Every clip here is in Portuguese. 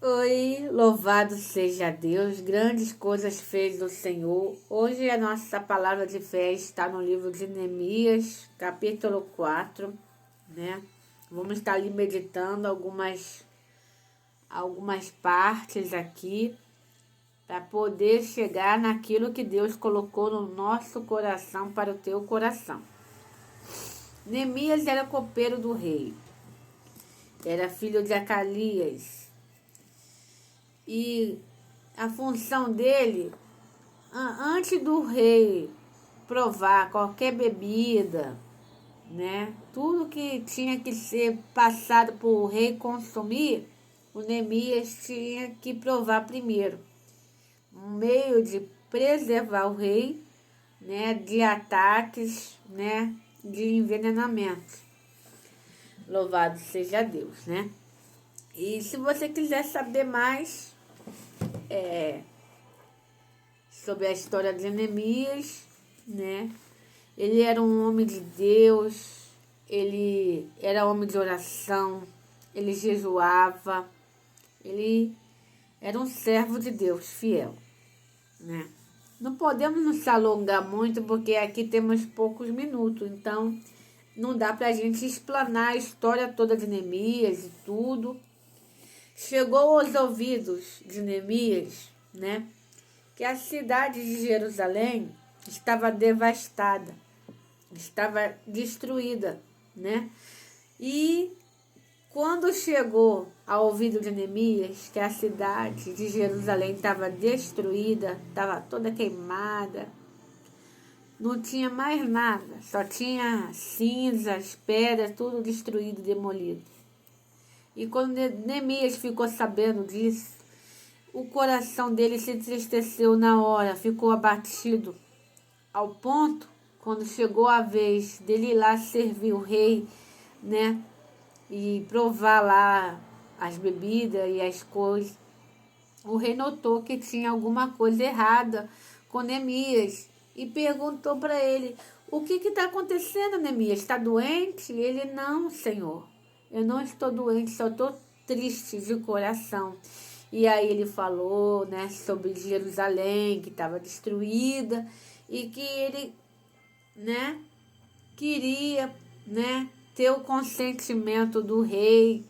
Oi, louvado seja Deus, grandes coisas fez o Senhor. Hoje a nossa palavra de fé está no livro de Neemias, capítulo 4, né? Vamos estar ali meditando algumas partes aqui para poder chegar naquilo que Deus colocou no nosso coração para o teu coração. Neemias era copeiro do rei, era filho de Acalias. E a função dele, antes do rei provar qualquer bebida, né? Tudo que tinha que ser passado para o rei consumir, o Neemias tinha que provar primeiro. Um meio de preservar o rei, né? De ataques, né? De envenenamento. Louvado seja Deus, né? E se você quiser saber mais sobre a história de Neemias, né? Ele era um homem de Deus, ele era homem de oração, ele jejuava, ele era um servo de Deus, fiel, né? Não podemos nos alongar muito porque aqui temos poucos minutos, então não dá para a gente explanar a história toda de Neemias e tudo. Chegou aos ouvidos de Neemias, né, que a cidade de Jerusalém estava devastada, estava destruída, né? E quando chegou ao ouvido de Neemias que a cidade de Jerusalém estava destruída, estava toda queimada, não tinha mais nada, só tinha cinzas, pedras, tudo destruído, demolido. E quando Neemias ficou sabendo disso, o coração dele se entristeceu na hora, ficou abatido, ao ponto, quando chegou a vez dele ir lá servir o rei, né, e provar lá as bebidas e as coisas, o rei notou que tinha alguma coisa errada com Neemias e perguntou para ele: o que está acontecendo, Neemias? Está doente? Ele: não, senhor, eu não estou doente, só estou triste de coração. E aí ele falou, né, sobre Jerusalém, que estava destruída e que ele, né, queria, né, ter o consentimento do rei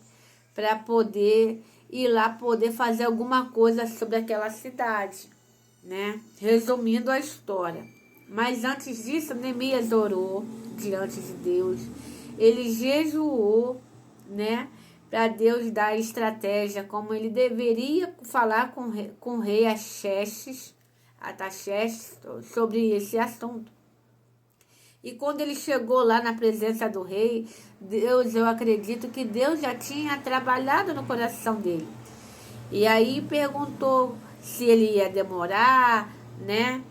para poder ir lá, poder fazer alguma coisa sobre aquela cidade, né? Resumindo a história. Mas antes disso, Neemias orou diante de Deus. Ele jejuou, né, para Deus dar estratégia, como ele deveria falar com o rei Ataxerxes sobre esse assunto. E quando ele chegou lá na presença do rei, eu acredito que Deus já tinha trabalhado no coração dele. E aí perguntou se ele ia demorar, né?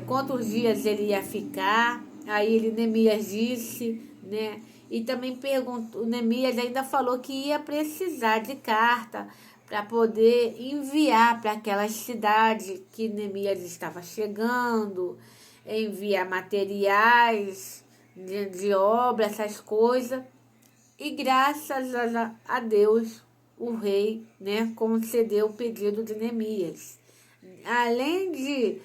Quantos dias ele ia ficar. Aí Neemias disse, né? E também perguntou, Neemias ainda falou que ia precisar de carta para poder enviar para aquela cidade que Neemias estava chegando, enviar materiais de obra, essas coisas. E graças a Deus, o rei, né, concedeu o pedido de Neemias. Além de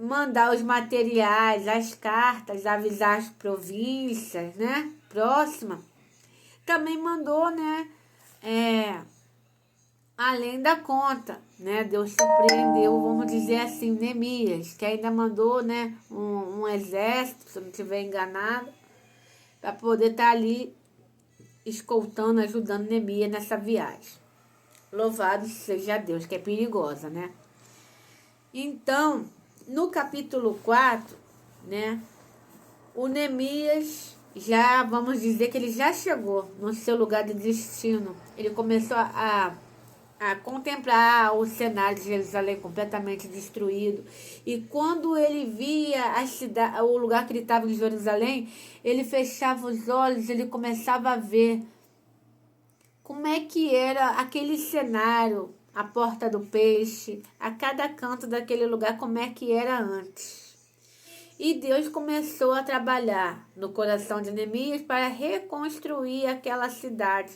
mandar os materiais, as cartas, avisar as províncias, né, próximas, também mandou, né, além da conta, né, Deus surpreendeu, vamos dizer assim, Neemias, que ainda mandou, né, um exército, se eu não estiver enganado, para poder estar ali escoltando, ajudando Neemias nessa viagem. Louvado seja Deus, que é perigosa, né? Então, no capítulo 4, né, o Neemias já, vamos dizer que ele já chegou no seu lugar de destino. Ele começou a contemplar o cenário de Jerusalém completamente destruído. E quando ele via a cidade, o lugar que ele estava em Jerusalém, ele fechava os olhos, ele começava a ver como é que era aquele cenário, a porta do peixe, a cada canto daquele lugar, como é que era antes. E Deus começou a trabalhar no coração de Neemias para reconstruir aquela cidade.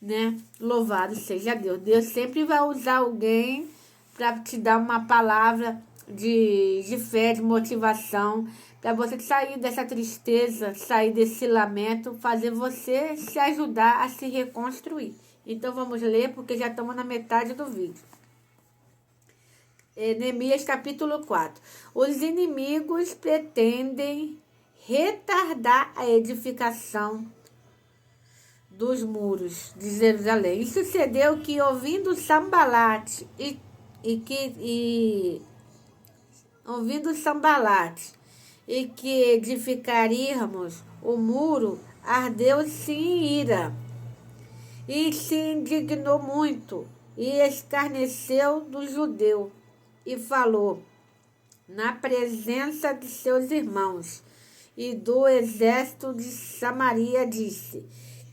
né? Louvado seja Deus. Deus sempre vai usar alguém para te dar uma palavra de fé, de motivação, para você sair dessa tristeza, sair desse lamento, fazer você se ajudar a se reconstruir. Então vamos ler, porque já estamos na metade do vídeo. Neemias capítulo 4. Os inimigos pretendem retardar a edificação dos muros de Jerusalém. E sucedeu que, ouvindo Sambalate e que edificaríamos o muro, ardeu-se em ira e se indignou muito e escarneceu do judeu e falou na presença de seus irmãos e do exército de Samaria, disse: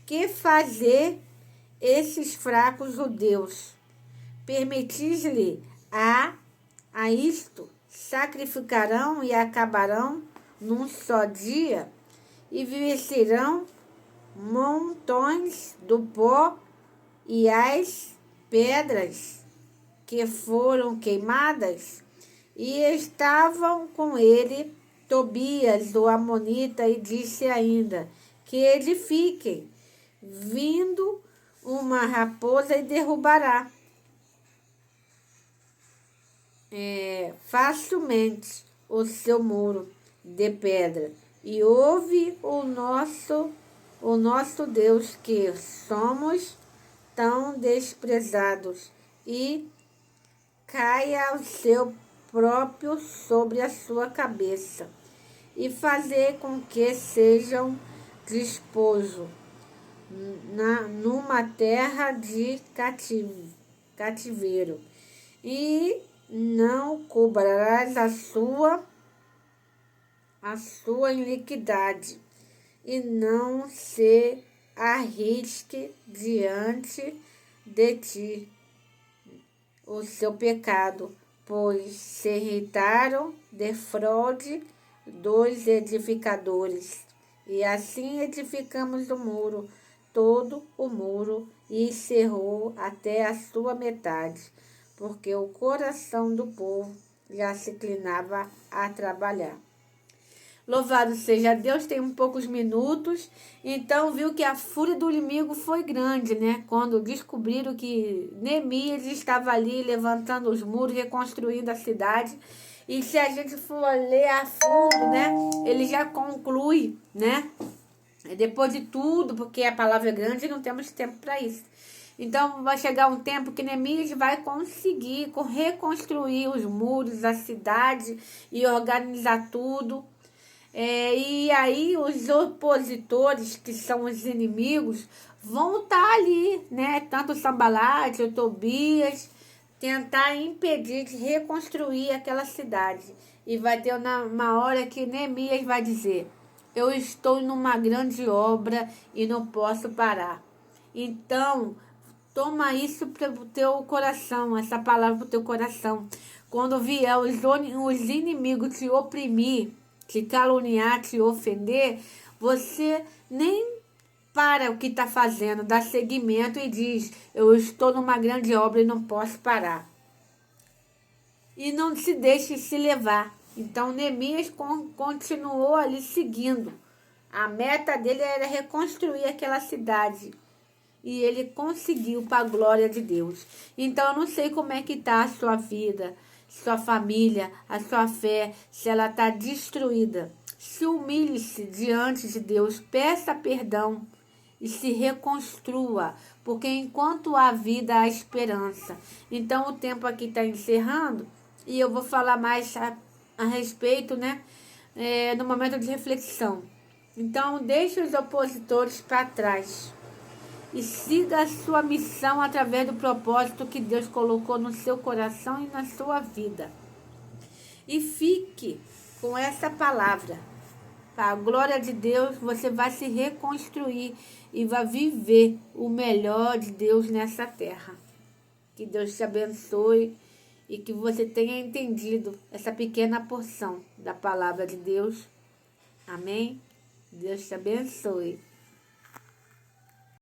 que fazer esses fracos judeus? Permitis-lhe a isto? Sacrificarão e acabarão num só dia, e vestirão montões do pó e as pedras que foram queimadas. E estavam com ele Tobias, o amonita, e disse ainda: que edifiquem, vindo uma raposa e derrubará facilmente o seu muro de pedra. E ouve o nosso Deus, que somos tão desprezados, e caia o seu próprio sobre a sua cabeça, e fazer com que sejam despojo numa terra de cativeiro, e não cobrarás a sua iniquidade, e não se arrisque diante de ti o seu pecado, pois se irritaram de fraude dos edificadores. E assim edificamos o muro, todo o muro, e cerrou até a sua metade, porque o coração do povo já se inclinava a trabalhar. Louvado seja Deus, tem poucos minutos. Então viu que a fúria do inimigo foi grande, né? Quando descobriram que Neemias estava ali levantando os muros, reconstruindo a cidade. E se a gente for ler a fundo, né? Ele já conclui, né? Depois de tudo, porque a palavra é grande e não temos tempo para isso. Então vai chegar um tempo que Neemias vai conseguir reconstruir os muros, a cidade e organizar tudo. E aí os opositores, que são os inimigos, vão estar ali, né? Tanto o Sambalate, o Tobias, tentar impedir de reconstruir aquela cidade. E vai ter uma hora que Neemias vai dizer: eu estou numa grande obra e não posso parar. Então, toma isso para o teu coração, essa palavra para o teu coração. Quando vier os inimigos te oprimir, te caluniar, te ofender, você nem para o que está fazendo, dá seguimento e diz: eu estou numa grande obra e não posso parar. E não se deixe se levar. Então Neemias continuou ali seguindo. A meta dele era reconstruir aquela cidade. E ele conseguiu para a glória de Deus. Então eu não sei como é que está a sua vida, sua família, a sua fé, se ela está destruída. Se humilhe-se diante de Deus, peça perdão e se reconstrua, porque enquanto há vida, há esperança. Então o tempo aqui está encerrando e eu vou falar mais a respeito, né, no momento de reflexão. Então deixe os opositores para trás e siga a sua missão através do propósito que Deus colocou no seu coração e na sua vida. E fique com essa palavra. Para a glória de Deus, você vai se reconstruir e vai viver o melhor de Deus nessa terra. Que Deus te abençoe e que você tenha entendido essa pequena porção da palavra de Deus. Amém? Deus te abençoe.